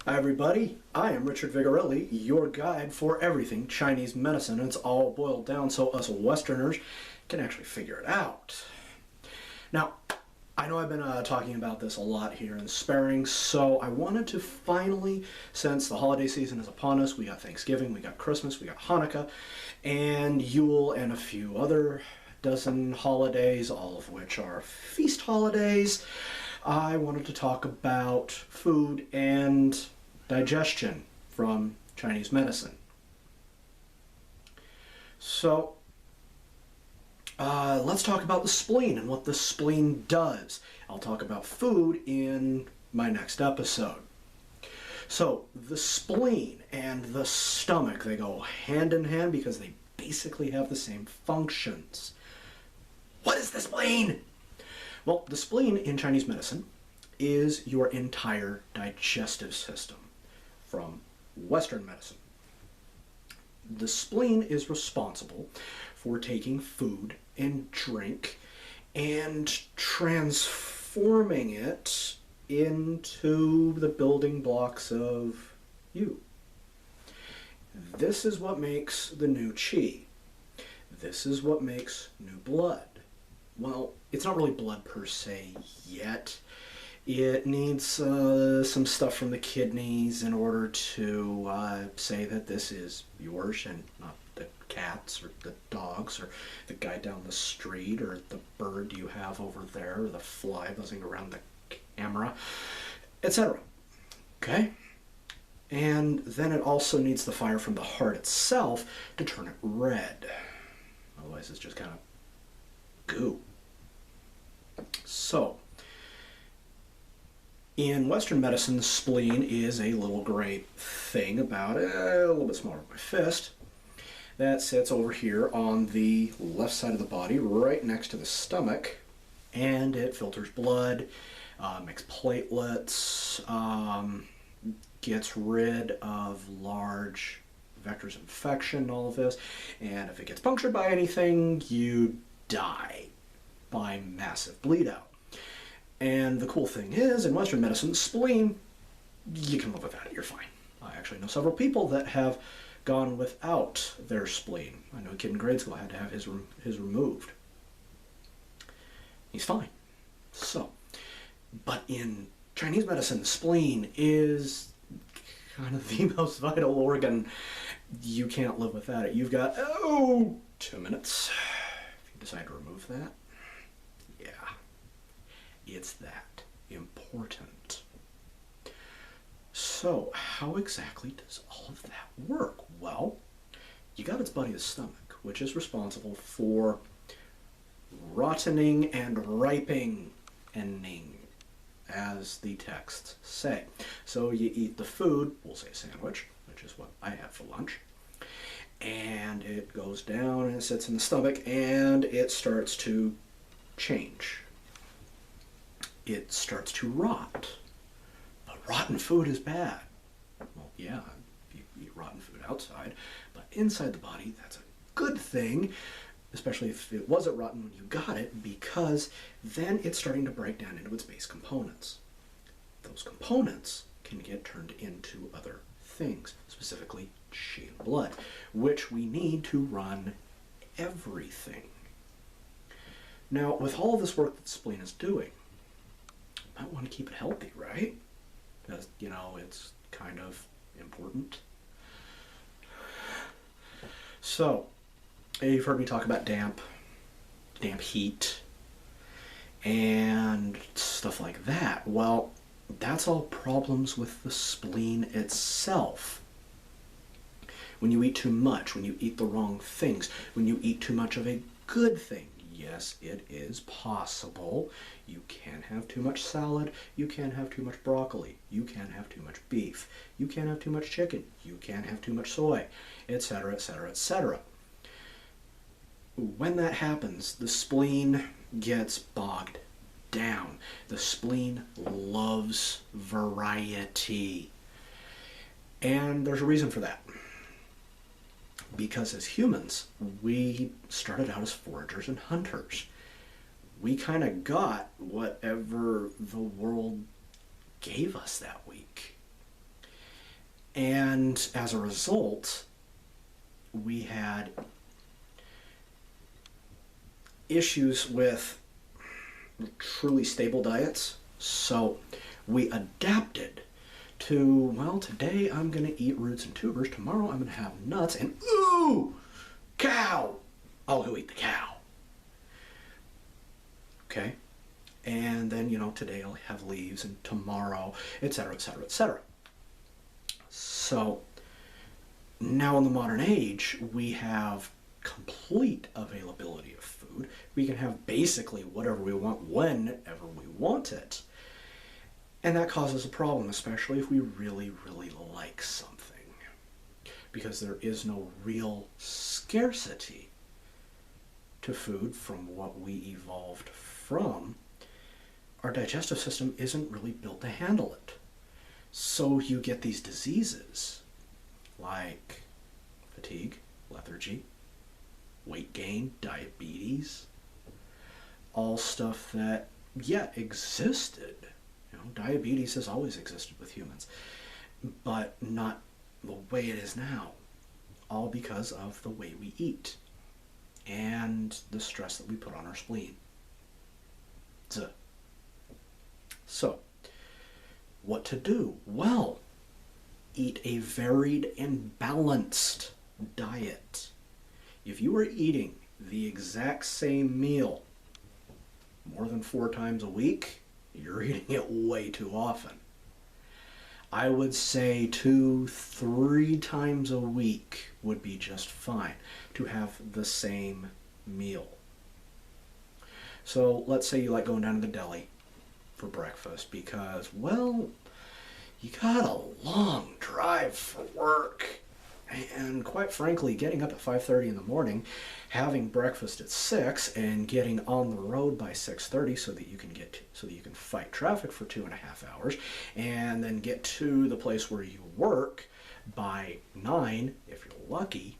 Hi everybody, I am Richard Vigorelli, your guide for everything Chinese medicine. It's all boiled down so us Westerners can actually figure it out. Now, I know I've been talking about this a lot here in Sparring, so I wanted to finally, since the holiday season is upon us, we got Thanksgiving, we got Christmas, we got Hanukkah, and Yule, and a few other dozen holidays, all of which are feast holidays. I wanted to talk about food and digestion from Chinese medicine. So, let's talk about the spleen and what the spleen does. I'll talk about food in my next episode. So, the spleen and the stomach, they go hand in hand because they basically have the same functions. What is the spleen? Well, the spleen in Chinese medicine is your entire digestive system from Western medicine. The spleen is responsible for taking food and drink and transforming it into the building blocks of you. This is what makes the new qi. This is what makes new blood. Well, it's not really blood per se yet. It needs some stuff from the kidneys in order to say that this is yours and not the cats or the dogs or the guy down the street or the bird you have over there or the fly buzzing around the camera, etc. Okay? And then it also needs the fire from the heart itself to turn it red. Otherwise it's just kind of goo. So, in Western medicine, the spleen is a little gray thing about a little bit smaller than my fist that sits over here on the left side of the body, right next to the stomach, and it filters blood, makes platelets, gets rid of large vectors of infection, all of this, and if it gets punctured by anything, you die by massive bleed out. And the cool thing is, in Western medicine, the spleen, you can live without it, you're fine. I actually know several people that have gone without their spleen. I know a kid in grade school had to have his removed. He's fine. So, but in Chinese medicine, the spleen is kind of the most vital organ. You can't live without it. You've got, 2 minutes. If you decide to remove that, yeah. It's that important. So, how exactly does all of that work? Well, you got its buddy, the stomach, which is responsible for rottening and ripening, as the texts say. So you eat the food, we'll say sandwich, which is what I had for lunch, and it goes down and it sits in the stomach and it starts to change. It starts to rot. But rotten food is bad. Well, yeah, you eat rotten food outside, but inside the body, that's a good thing, especially if it wasn't rotten when you got it, because then it's starting to break down into its base components. Those components can get turned into other things, specifically qi and blood, which we need to run everything. Now, with all of this work that the spleen is doing, might want to keep it healthy, right? Because, it's kind of important. So, you've heard me talk about damp heat, and stuff like that. Well, that's all problems with the spleen itself. When you eat too much, when you eat the wrong things, when you eat too much of a good thing, yes, it is possible. You can have too much salad. You can have too much broccoli. You can have too much beef. You can have too much chicken. You can have too much soy, etc., etc., etc. When that happens, the spleen gets bogged down. The spleen loves variety. And there's a reason for that. Because as humans, we started out as foragers and hunters. We kind of got whatever the world gave us that week. And as a result, we had issues with truly stable diets. So we adapted to, well, today I'm going to eat roots and tubers, tomorrow I'm going to have nuts, and ooh, cow! I'll go eat the cow. Okay? And then, today I'll have leaves, and tomorrow, etc., etc., etc. So now in the modern age, we have complete availability of food. We can have basically whatever we want, whenever we want it. And that causes a problem, especially if we really, really like something. Because there is no real scarcity to food from what we evolved from. Our digestive system isn't really built to handle it. So you get these diseases like fatigue, lethargy, weight gain, diabetes, all stuff that, existed. Diabetes has always existed with humans, but not the way it is now, all because of the way we eat and the stress that we put on our spleen. So, what to do? Well, eat a varied and balanced diet. If you are eating the exact same meal more than 4 times a week, you're eating it way too often. I would say 2-3 times a week would be just fine to have the same meal. So let's say you like going down to the deli for breakfast because, well, you got a long drive for work. And quite frankly, getting up at 5:30 in the morning, having breakfast at 6, and getting on the road by 6:30 so that you can fight traffic for 2.5 hours, and then get to the place where you work by 9, if you're lucky,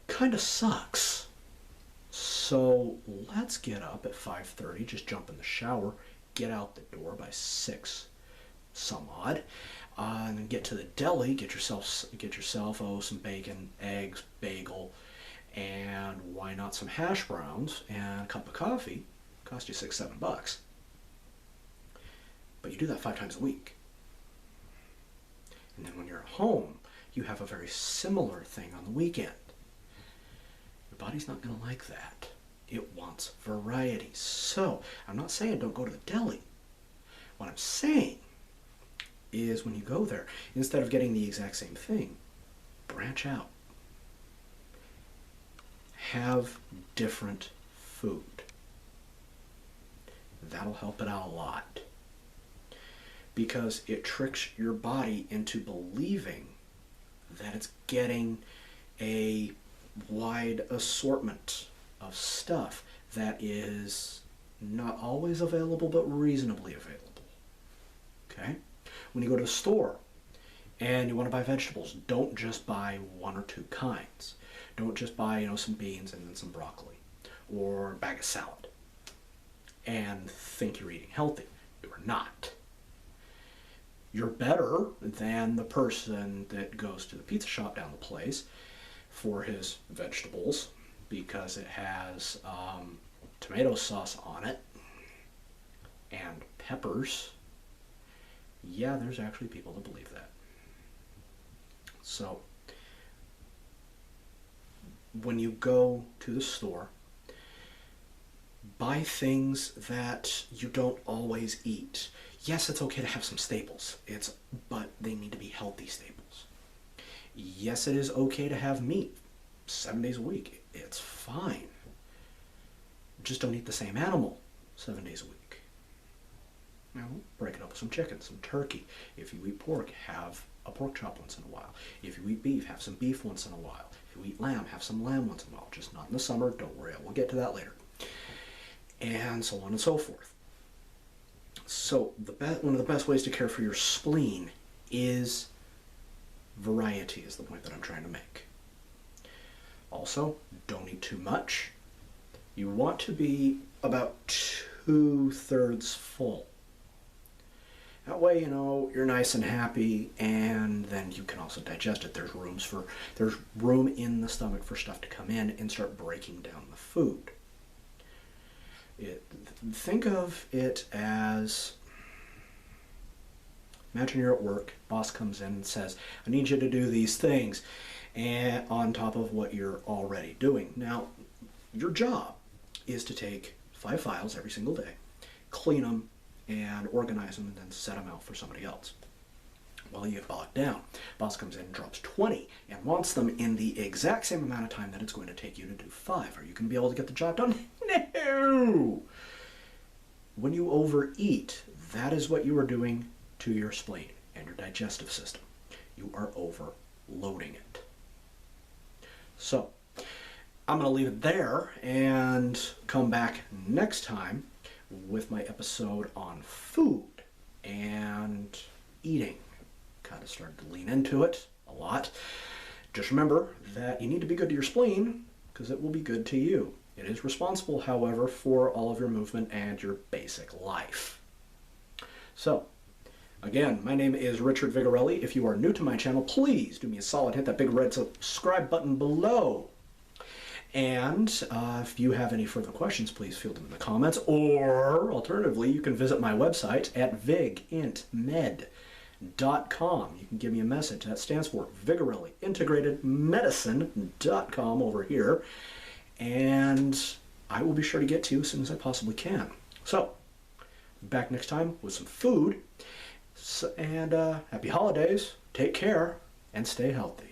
kind of sucks. So let's get up at 5:30, just jump in the shower, get out the door by 6 some odd, and then get to the deli, get yourself some bacon, eggs, bagel, and why not some hash browns and a cup of coffee. Cost you $6-7. But you do that 5 times a week. And then when you're at home, you have a very similar thing on the weekend. Your body's not going to like that. It wants variety. So, I'm not saying don't go to the deli. What I'm saying is when you go there, instead of getting the exact same thing, branch out. Have different food. That'll help it out a lot. Because it tricks your body into believing that it's getting a wide assortment of stuff that is not always available but reasonably available. Okay? When you go to the store and you want to buy vegetables, don't just buy 1 or 2 kinds. Don't just buy, some beans and then some broccoli or a bag of salad and think you're eating healthy. You're not. You're better than the person that goes to the pizza shop down the place for his vegetables because it has tomato sauce on it and peppers. Yeah, there's actually people that believe that. So, when you go to the store, buy things that you don't always eat. Yes, it's okay to have some staples, but they need to be healthy staples. Yes, it is okay to have meat 7 days a week. It's fine. Just don't eat the same animal 7 days a week. Break it up with some chicken, some turkey. If you eat pork, have a pork chop once in a while. If you eat beef, have some beef once in a while. If you eat lamb, have some lamb once in a while. Just not in the summer. Don't worry, we'll get to that later. And so on and so forth. So one of the best ways to care for your spleen is variety, is the point that I'm trying to make. Also, don't eat too much. You want to be about 2/3 full. That way, you're nice and happy, and then you can also digest it. There's room in the stomach for stuff to come in and start breaking down the food. Think of it as, imagine you're at work, boss comes in and says, I need you to do these things, and on top of what you're already doing. Now, your job is to take 5 files every single day, clean them, and organize them, and then set them out for somebody else. Well, you get bogged down. Boss comes in and drops 20 and wants them in the exact same amount of time that it's going to take you to do 5. Are you going to be able to get the job done? No! When you overeat, that is what you are doing to your spleen and your digestive system. You are overloading it. So, I'm going to leave it there and come back next time with my episode on food and eating. Kind of started to lean into it a lot. Just remember that you need to be good to your spleen because it will be good to you. It is responsible, however, for all of your movement and your basic life. So, again, my name is Richard Vigorelli. If you are new to my channel, please do me a solid, hit that big red subscribe button below. And if you have any further questions, please field them in the comments, or alternatively, you can visit my website at vigintmed.com. You can give me a message. That stands for Vigorelli Integrated Medicine.com over here, and I will be sure to get to you as soon as I possibly can. So, back next time with some food, and happy holidays, take care, and stay healthy.